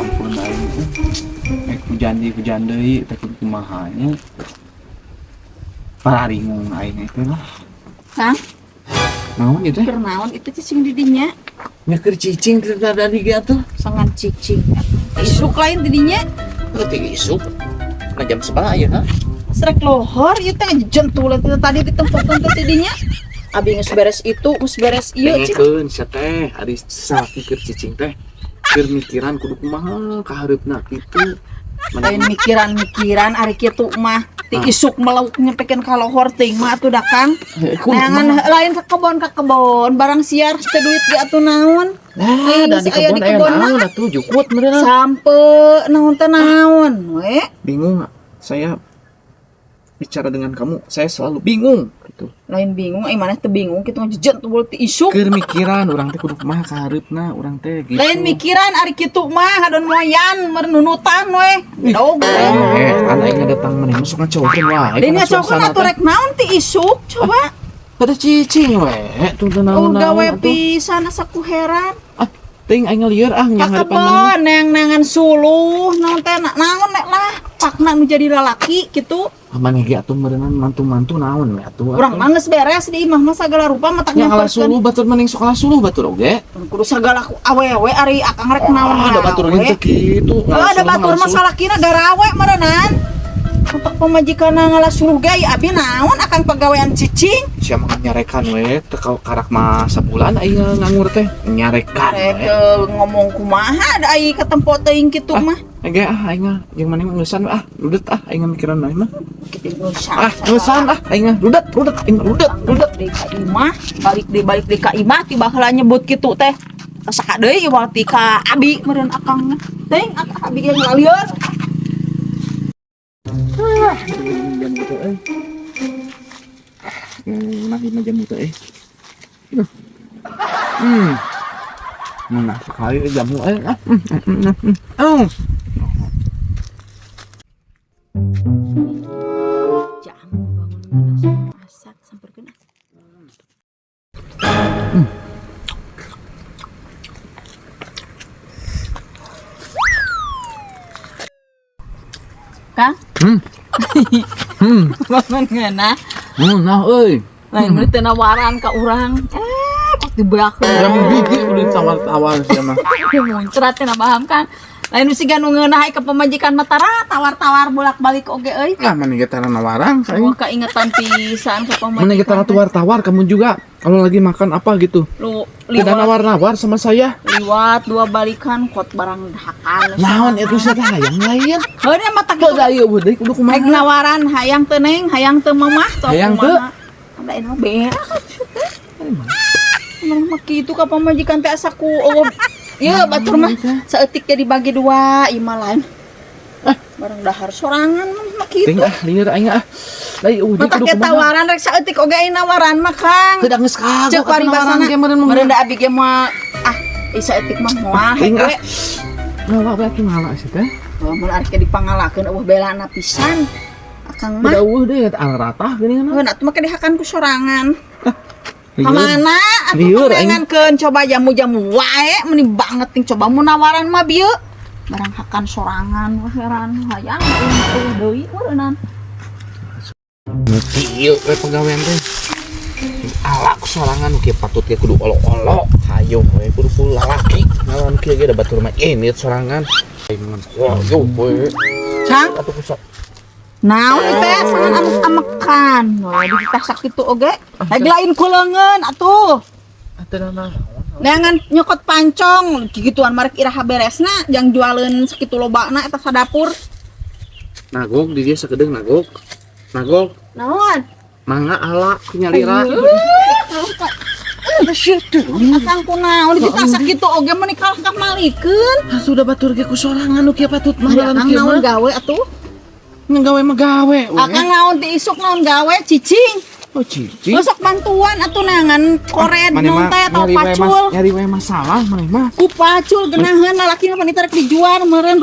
ampun aing. Hujan deui teh kumaha nya. Pararingung aing itu lah. Kang, Naon ieu teh? keur naon itu cicing didinya? Nya keur cicing dari ge atuh. Sangan cicing. Isuk lain didinya. Teu isuk. Nah jam seberapa ya, ha? Srek lohor ieu teh jentulan tadi ditempatkeun teh didinya. Abi geus beres itu, geus beres ieu cik. Dengekeun sia teh, ari salaki keur cicing teh. Keur mikiran kudu kumaha kahareupna kitu. Lain mikiran ari kitu mah ti isuk melauk nyampekeun ka lohor teuing mah atuh da Kang. Neangan lain ka kebon barang siar teh duit ge atuh naon. Nah, dan di kebon aya naon atuh jukut meureun. Sampe naon teh naon we. Bingung saya bicara dengan kamu, saya selalu bingung gitu. Lain bingung maneh teu bingung kitu mah jejen tuh ti isuk. Keur mikiran urang teh kudu kumaha kahareupna urang teh gitu. Lain mikiran ari kitu mah hadon moyan merenunutan we. Dog. Ana aing datang maneh masuk ngacokeun wae. Dina cokeun atuh rek naon ti isuk coba. Kada cicing we, tuh naon. Gawe pisan asa ku heran. Ah, teuing aing lieur nya harapan Kakebon neang-neangan suluh naon teh naon nek lah pakna nu jadi lalaki kitu. Maneh ge atuh meureunna mantu-mantu naon we atuh. Urang mah geus beres di imah mah sagala rupa mah tak nya ngalah suluh batur mending sok ngalah suluh batur oge. Kudu sagala ku awewe ari akang rek naon Ada batur we. gitu kitu. Ada batur mah salakina garawe meureunan. Untuk pemajikanna ngalah suluh ge abi naon akang pagawean cicing. Sia mah nyarekan we teu karak mah sabulan aing ngangur teh nyarekan Rek we. ngomong kumaha da ai katempo teuing kitu mah. Ege aing jeung maneh mah ngeusan rudet aing mikiran mah. Kitu ngeusan. Ngeusan aing rudet aing rudet. Di ka imah, balik di ka imah tiba heula nyebut kitu teh. Saka deui ieu ti ka abi meureun akang. Teuing abi ge ngalieur. Jam gitu Lagi mah jam gitu Mana sekali jamu Jamu bangun masak samperkeun. Kang? Bangun ngeunah. Nah euy. Lain meuli teu nawaran ka urang. Pas dibeakeun. Jam biji udah tawar-tawar sia mah. Muncrat teh paham kan? Lain siga nu ngeunah ka pemajikan Matara tawar-tawar bolak-balik oge euy. Lah maneh ge tara nawarang Gua kaingetan pisan ka pemajikan. maneh ge tara tawar-tawar kamu juga kalau lagi makan apa gitu. Lu Tidak liwat nawar-nawar sama saya. liwat dua balikan kot barang dahakan. Naon itu sia teh hayang lain. Heureun mah tak Teu da ieu beudeuy kudu Rek kumaha. nawaran hayang teu neng, hayang teu mamah teu Hayang teu? Ada ini mah berak. Mana mah kitu ka pamajikan teh asa ku eueuh. Ieu batur mah saeutik teh dibagi dua, ieu mah lain. Barang dahar sorangan mah kitu. Ting lieur aing Lai uji Mata kudu ke kumaha. tawaran rek saeutik oge aya nawaran mah Kang. Teu da geus kagok Cek paribasana. ge meureun Meureun da abi ge mah saeutik mah moal Ting we. Ngawa bae kumaha sih teh? Mun ari ke dipangalakeun eueuh belana pisan. Akang mah. Udah deh ala ratah geuningan. Heuh atuh mah kedehakan ku sorangan. Lieur. Kamana atuh Lieur, pengenkeun coba jamu-jamu wae meni banget ting coba mun nawaran mah bieu. Barang hakan sorangan wah heran hayang deui meureunnan. Ieu we pagawean teh. Ala sorangan kieu patut ge kudu olo-olo. Hayo we kudu full lalaki. Naon kieu ge da batur mah ini sorangan. Aing wah yo we. Cang, Atuh kusa. naon teh sangan amek-amekan. Wah ditasak kitu oge. Lagi lain kuleungeun atuh. Atuh naon? Neangan nyokot pancong gituan marek iraha beresna jang jualeun sakitu lobana eta sadapur. Nagok di dia sakedeung nagok. Nagok Naon? mangga ala nyalira. Akang kunaon ditasak kitu oge mah nikah malikeun. Sudah batur ge ku sorangan nu kieu patut mah Akang naon gawe atuh? gawe mah gawe. Akang naon ti isuk naon gawe cicing. Oh cici. Besok bantuan atuh neangan kored naon teh atau pacul. Nyari we masalah maneh mah. Ku pacul geunaheun lalaki mah panita rek dijual meureun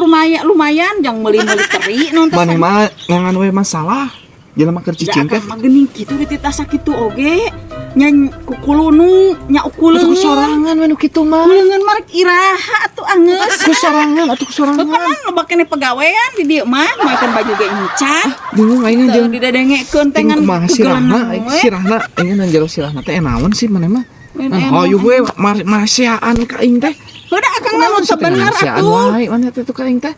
lumayan jang meuli-meuli teri naon teh. Maneh mah ngangan we masalah. Jelema keur cicing teh. Mah geuning kitu dititasak kitu oge. Nya kukulunu nya Atuh ukuleungeun. sorangan we nu kitu mah. Kuleungeun marek iraha atuh angeus. Sorangan atuh sorangan. Beukeun loba keneh pegawean di dieu mah, makan baju ge encan. Bingung aing Teu jeung didadengekeun teh ngan kumaha sirahna, sirahna aing nang jero sirahna teh naon sih maneh mah? Hayu we masiaan ka aing teh. Heudah akang naon sebenar Masiaan atuh. wae maneh teh tuh ka aing teh.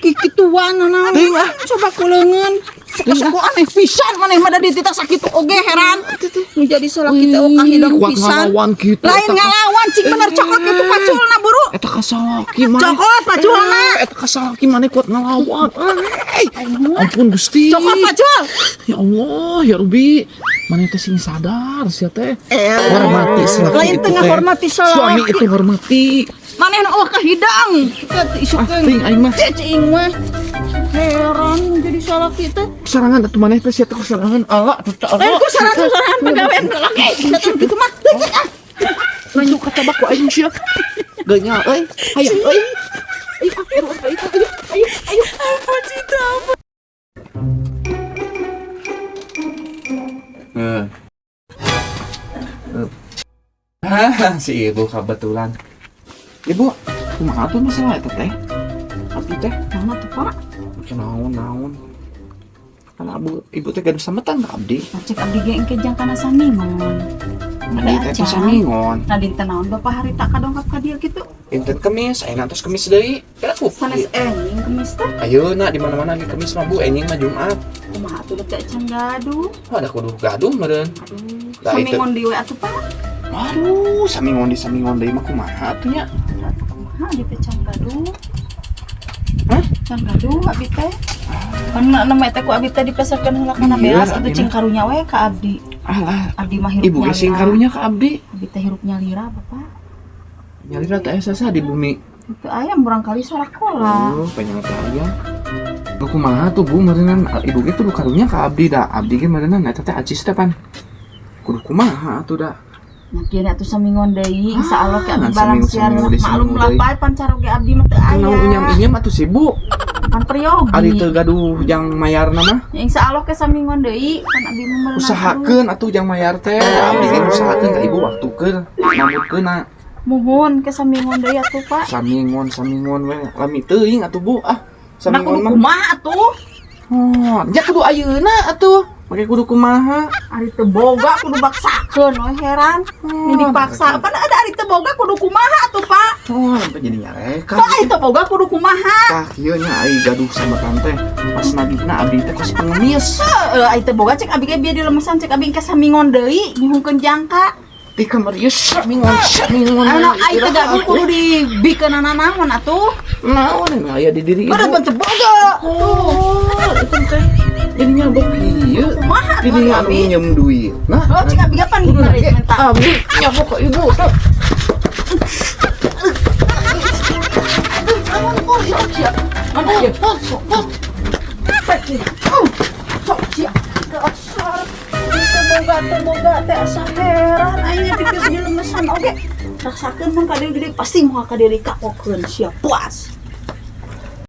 Kikituan naon. Teuing, ah. Coba kuleungeun. Sok aneh pisan maneh mah da di tita sakitu oge heran. Nu jadi salah kita ka hidung kuat pisan. ngalawan kitu. Lain ngalawan cing bener cokot itu paculna buru. Eta kasalaki maneh. Cokot paculna. Eta kasalaki maneh kuat ngalawan. Ampun Gusti. Cokot pacul. Ya Allah, ya Rubi. Maneh teh sing sadar sia teh. Hormati salaki Lain itu tengah teh. hormati salaki. Suami itu hormati. Maneh nu ka hidang. Kita isukeun. Ting aing mah Cing mah. Heran jadi salah kita. sorangan atuh maneh teh sia teh sorangan. Allah atuh teh. Lain ku saran pegawean laki. Datang kitu mah. Lanjut ka tabak ku aing sia. Geunya euy. Hayu euy. Ayo. Apa cita apa? Si ibu kebetulan. Ibu, kumaha tuh masalah eta teh? Abdi teh Mana tuh Pak? naon. Kan ibu teh gaduh sametan ka abdi. Cek abdi ge engke jang kana samingon. Abdi teh teh samingon. Tadi teh naon bapak hari tak kadongkap ka dieu kitu. Inten kemis, ayeuna tos kemis deui. Kira ku. Sanes enjing kemis teh. Ayeuna di mana-mana ge kemis mah Bu, enjing mah Jumat. Kumaha atuh teh can gaduh. Wah, ada kudu gaduh meureun. Lah, itu. Samingon di we atuh Pak. Waduh, samingon deui mah kumaha atuh nya? Kumaha di teh can gaduh. Hah? Can gaduh abdi teh. Kan nama teh ku abdi teh dipeserkeun heula kana Iya, beas atuh abdi cing mah. karunya we ka abdi. Alah, Abdi mah hirup ibu ge sing karunya ka abdi. Abdi teh hirupnya lira Bapak. Nyalira teh asa di bumi. Itu ayam barangkali sorak kola. Oh, pengen ayam. Lu kumaha tuh Bu meureunnan ibu ge tuh karunya ka abdi da. Abdi ge meureunnan eta teh acis teh pan. Kudu kumaha atuh da. Nah, kieu atuh samingon deui, insyaallah ke abdi Ah, barang saming- siar saming deui, maklum saming deui. lah pan caroge abdi mah teu Kenal aya. unyam-inyam atuh sibuk. Kan periogi. Ari teu gaduh jang mayarna mah. Ya, insyaallah ke samingon deui, kan abdi mah meunang. Usahakeun atuh jang mayar teh. Abdi ge usahakeun ka ibu waktukeun. Nyambutkeunna. Muhun ke samingon deui atuh, Pak. Samingon we. Lami teuing atuh Bu. Ah, Nah, kudu samingon mah. kumaha atuh? Oh, nya kudu ayeuna atuh. Make kudu kumaha? Ari teu boga kudu baksakeun we heran. Ini dipaksa. Pan ada ari teu boga kudu kumaha atuh, Pak? Oh, sampai jadi nyareka. Kok ari teu boga kudu kumaha? Tah kieu nya ai gaduh sama tante. Pas nagihna abdi teh kos pengemis. Ari teu boga cek abdi ge bieu dilemesan cek abdi ke samingon deui, nyuhungkeun jangka. Ti kamar ieu samingon. Anu ai teh gaduh kudu dibikeun naon atuh. Naon aya di diri ibu. Udah bentuk boga. Oh, itu teh. Jadinya bok ieu. Kumaha atuh Jadi anu abdi? minjem duit. Nah, Oh, cek abdi kapan dibari minta? abdi nyabok ke ibu teh. Mana ya? Sok sia. Dasar. Teu boga teh asa heran aing dipikir dilemesan oge. Rasakeun mun ka diri pasti moal ka diri kakokeun sia puas.